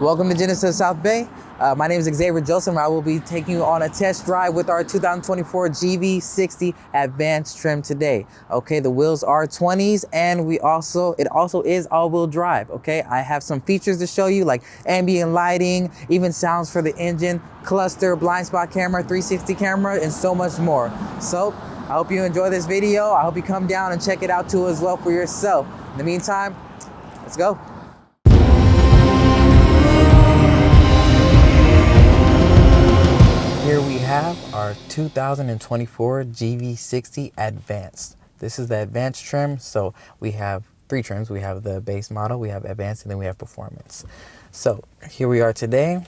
Welcome to Genesis South Bay. My name is Xavier Joseph, and I will be taking you on a test drive with our 2024 GV60 Advanced trim today. Okay, the wheels are 20s, and it also is all-wheel drive. Okay, I have some features to show you, like ambient lighting, even sounds for the engine, cluster, blind spot camera, 360 camera, and so much more. So I hope you enjoy this video. I hope you come down and check it out too as well for yourself. In the meantime, let's go. Here we have our 2024 GV60 Advanced. This is the Advanced trim, so we have three trims. We have the base model, we have Advanced, and then we have Performance. So here we are today.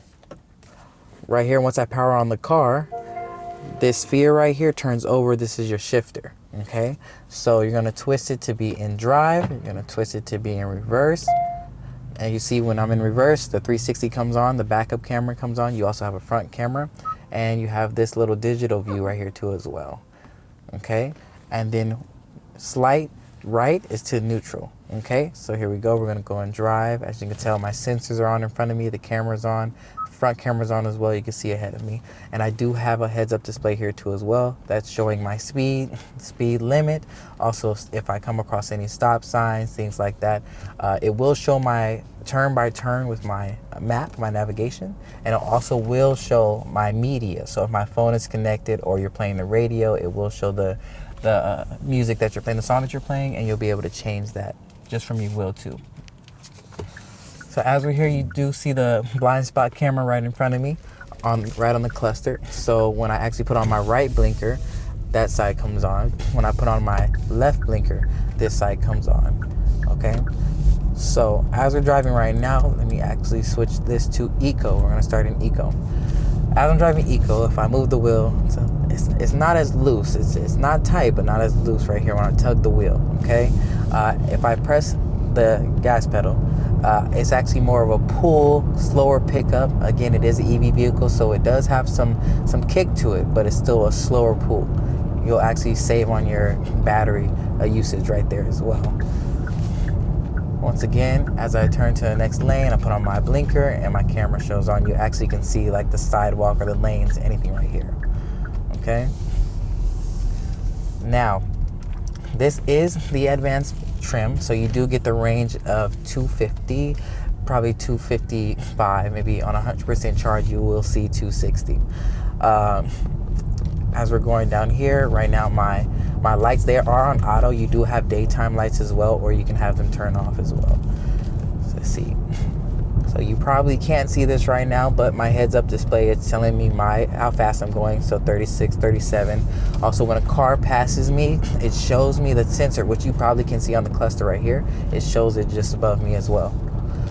Right here, once I power on the car, this sphere right here turns over. This is your shifter, okay? So you're gonna twist it to be in drive, you're gonna twist it to be in reverse. And you see when I'm in reverse, the 360 comes on, the backup camera comes on. You also have a front camera. And you have this little digital view right here too as well, okay? And then slight right is to neutral, okay? So here we go, we're gonna go and drive. As you can tell, my sensors are on in front of me, the camera's on, front camera's on as well, you can see ahead of me. And I do have a heads-up display here too as well. That's showing my speed limit. Also, if I come across any stop signs, things like that, it will show my turn by turn with my map, my navigation, and it also will show my media. So if my phone is connected or you're playing the radio, it will show the music that you're playing, the song that you're playing, and you'll be able to change that just from your will too. So as we're here, you do see the blind spot camera right in front of me, right on the cluster. So when I actually put on my right blinker, that side comes on. When I put on my left blinker, this side comes on, okay? So as we're driving right now, let me actually switch this to Eco. We're gonna start in Eco. As I'm driving Eco, if I move the wheel, it's not as loose. It's not tight, but not as loose right here when I tug the wheel, okay? If I press the gas pedal, it's actually more of a pull, slower pickup. Again, it is an EV vehicle, so it does have some kick to it, but it's still a slower pull. You'll actually save on your battery usage right there as well. Once again, as I turn to the next lane, I put on my blinker and my camera shows on. You actually can see like the sidewalk or the lanes, anything right here, okay? Now, this is the Advanced trim, so you do get the range of 250, probably 255, maybe on 100% charge you will see 260. As we're going down here right now, my lights, they are on auto. You do have daytime lights as well, or you can have them turn off as well. So let's see. So you probably can't see this right now, but my heads-up display, it's telling me how fast I'm going, so 36, 37. Also, when a car passes me, it shows me the sensor, which you probably can see on the cluster right here. It shows it just above me as well.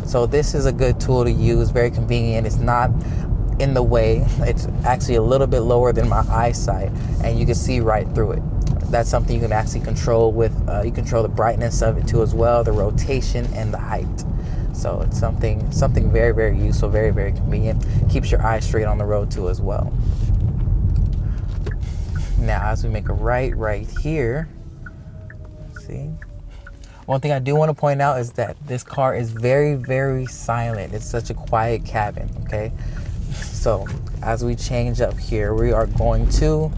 So this is a good tool to use, very convenient. It's not in the way. It's actually a little bit lower than my eyesight, and you can see right through it. That's something you can actually control with, you control the brightness of it too as well, the rotation and the height. So it's something very, very useful, very, very convenient. Keeps your eyes straight on the road too as well. Now, as we make a right here, see? One thing I do want to point out is that this car is very, very silent. It's such a quiet cabin, okay? So as we change up here, we are going to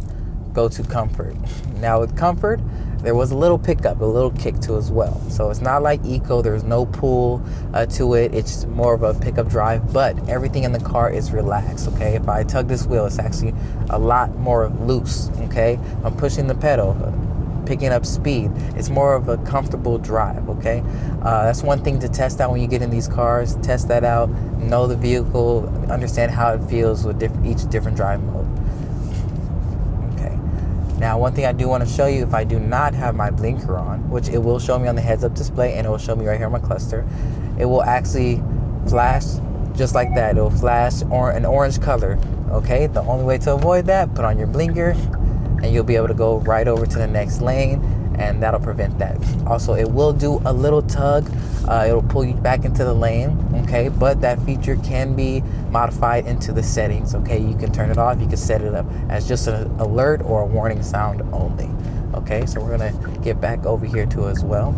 go to comfort. Now with comfort, there was a little pickup, a little kick to as well. So it's not like Eco, there's no pull to it. It's more of a pickup drive, but everything in the car is relaxed, okay? If I tug this wheel, it's actually a lot more loose, okay? I'm pushing the pedal, picking up speed. It's more of a comfortable drive, okay? That's one thing to test out when you get in these cars. Test that out, know the vehicle, understand how it feels with each different drive mode. Now, one thing I do want to show you, if I do not have my blinker on, which it will show me on the heads-up display, and it will show me right here on my cluster, it will actually flash just like that. It will flash an orange color, okay? The only way to avoid that, put on your blinker, and you'll be able to go right over to the next lane, and that'll prevent that. Also, it will do a little tug. It'll pull you back into the lane, okay? But that feature can be modified into the settings, okay? You can turn it off, you can set it up as just an alert or a warning sound only, okay? So we're gonna get back over here too as well.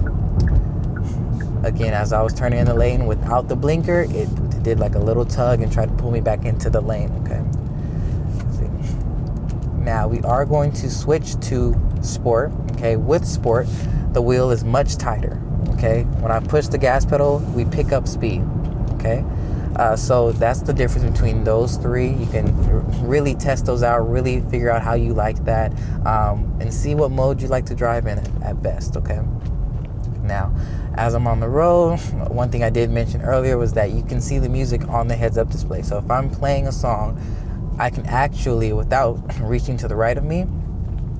Again, as I was turning in the lane without the blinker, it did like a little tug and tried to pull me back into the lane, okay? Let's see. Now we are going to switch to sport, okay? With sport, the wheel is much tighter, okay? When I push the gas pedal, we pick up speed, okay? So that's the difference between those three. You can really test those out, really figure out how you like that, and see what mode you like to drive in at best, okay? Now, as I'm on the road, one thing I did mention earlier was that you can see the music on the heads-up display. So if I'm playing a song, I can actually, without reaching to the right of me,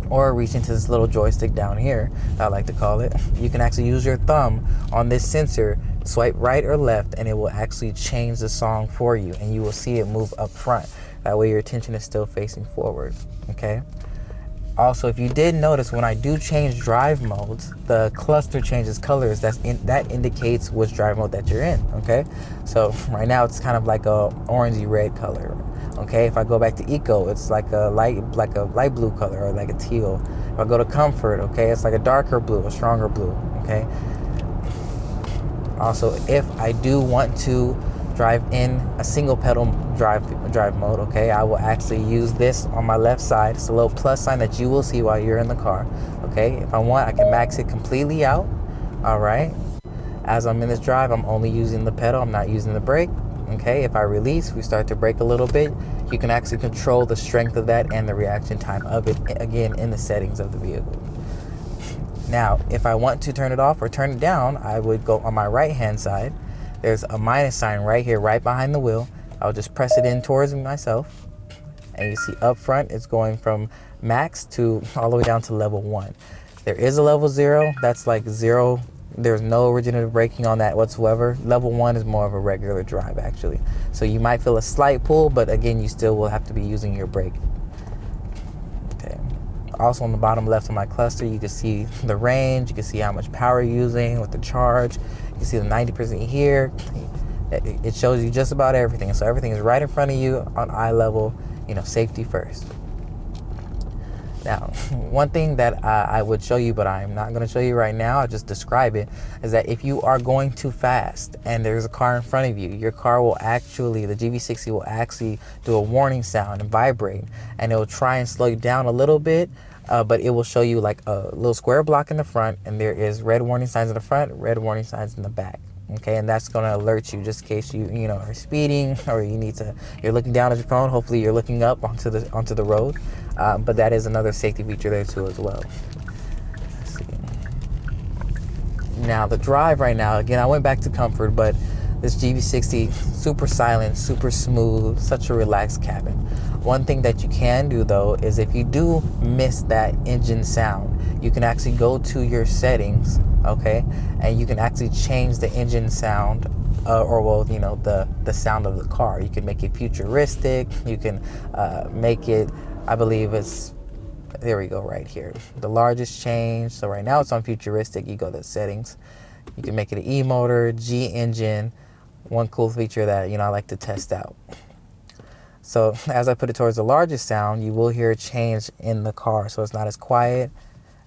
or reaching to this little joystick down here, I like to call it, you can actually use your thumb on this sensor, swipe right or left, and it will actually change the song for you, and you will see it move up front. That way your attention is still facing forward, okay? Also, if you did notice, when I do change drive modes, the cluster changes colors. That indicates which drive mode that you're in, okay? So right now it's kind of like a orangey red color, okay? If I go back to eco, it's like a light blue color, or like a teal. If I go to comfort, okay, it's like a darker blue, a stronger blue, okay? Also, if I do want to drive in a single pedal drive mode, okay, I will actually use this on my left side. It's a little plus sign that you will see while you're in the car, okay? If I want, I can max it completely out, all right? As I'm in this drive, I'm only using the pedal, I'm not using the brake, okay? If I release, we start to brake a little bit, you can actually control the strength of that and the reaction time of it, again, in the settings of the vehicle. Now, if I want to turn it off or turn it down, I would go on my right-hand side. There's a minus sign right here, right behind the wheel. I'll just press it in towards myself. And you see up front, it's going from max to all the way down to level 1. There is a level 0, that's like 0. There's no regenerative braking on that whatsoever. Level 1 is more of a regular drive, actually. So you might feel a slight pull, but again, you still will have to be using your brake. Okay. Also on the bottom left of my cluster, you can see the range, you can see how much power you're using with the charge. You can see the 90% here. It shows you just about everything. So everything is right in front of you on eye level, you know, safety first. Now, one thing that I would show you, but I'm not going to show you right now, I'll just describe it, is that if you are going too fast and there's a car in front of you, your car will actually, the GV60 will actually do a warning sound and vibrate, and it will try and slow you down a little bit, but it will show you like a little square block in the front, and there is red warning signs in the front, red warning signs in the back. Okay, and that's going to alert you just in case you know are speeding, or you're looking down at your phone. Hopefully you're looking up onto the road, but that is another safety feature there too as well. Let's see. Now the drive right now, again, I went back to comfort, but this GV60, super silent, super smooth, such a relaxed cabin. One thing that you can do though is if you do miss that engine sound, you can actually go to your settings, okay, and you can actually change the engine sound, the sound of the car. You can make it futuristic. You can make it, I believe it's, there we go, right here, the largest change. So right now it's on futuristic. You go to settings. You can make it an E-motor, G engine. One cool feature that I like to test out. So as I put it towards the largest sound, you will hear a change in the car. So it's not as quiet.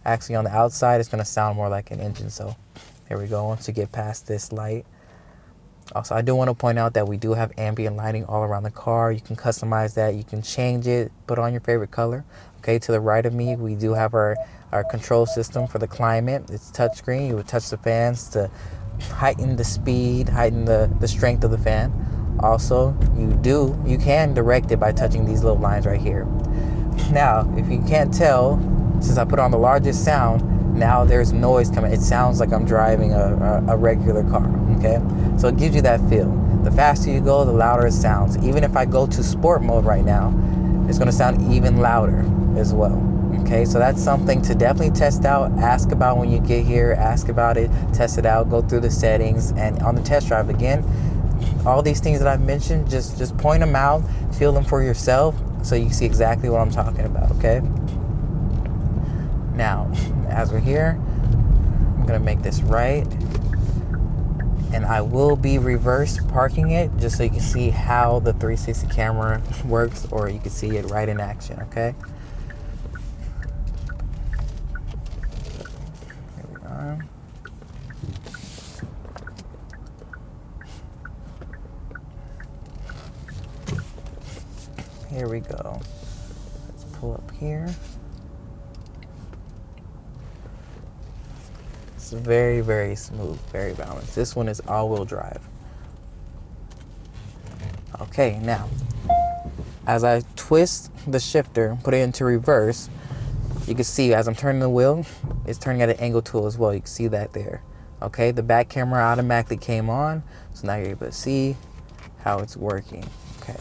Actually on the outside, it's going to sound more like an engine. So here we go, once you get past this light. Also, I do want to point out that we do have ambient lighting all around the car. You can customize that. You can change it, put on your favorite color. Okay, to the right of me, we do have our control system for the climate. It's touchscreen. You would touch the fans to heighten the speed, heighten the strength of the fan. Also, you can direct it by touching these little lines right here. Now, if you can't tell, since I put on the largest sound, now there's noise coming. It sounds like I'm driving a regular car, okay? So it gives you that feel. The faster you go, the louder it sounds. Even if I go to sport mode right now, it's gonna sound even louder as well, okay? So that's something to definitely test out. Ask about when you get here, ask about it, test it out, go through the settings, and on the test drive again, all these things that I've mentioned, just point them out, feel them for yourself, so you can see exactly what I'm talking about, okay? Now, as we're here, I'm gonna make this right, and I will be reverse parking it just so you can see how the 360 camera works, or you can see it right in action, okay? Here we are. Here we go. Let's pull up here. It's very, very smooth, very balanced. This one is all-wheel drive. Okay, now, as I twist the shifter, put it into reverse, you can see as I'm turning the wheel, it's turning at an angle tool as well. You can see that there. Okay, the back camera automatically came on, so now you're able to see how it's working. Okay.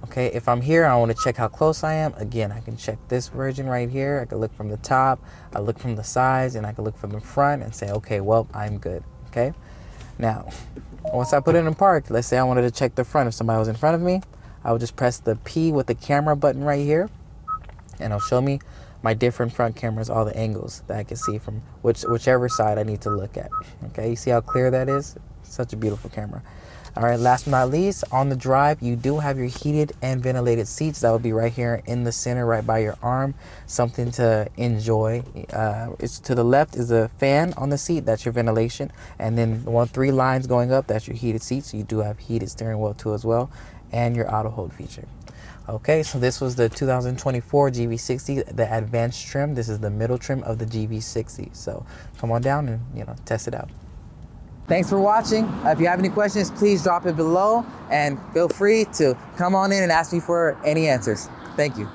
Okay, if I'm here, I want to check how close I am. Again, I can check this version right here. I can look from the top, I look from the sides, and I can look from the front and say, okay, well, I'm good. Okay. Now, once I put it in park, let's say I wanted to check the front. If somebody was in front of me, I would just press the P with the camera button right here, and it'll show me my different front cameras, all the angles that I can see from whichever side I need to look at. Okay, you see how clear that is? Such a beautiful camera. All right, last but not least, on the drive, you do have your heated and ventilated seats. That will be right here in the center, right by your arm. Something to enjoy. It's to the left is a fan on the seat. That's your ventilation. And then 3 lines going up, that's your heated seats. So you do have heated steering wheel too as well, and your auto hold feature. Okay, so this was the 2024 GV60, the advanced trim. This is the middle trim of the GV60. So come on down and test it out. Thanks for watching. If you have any questions, please drop it below and feel free to come on in and ask me for any answers. Thank you.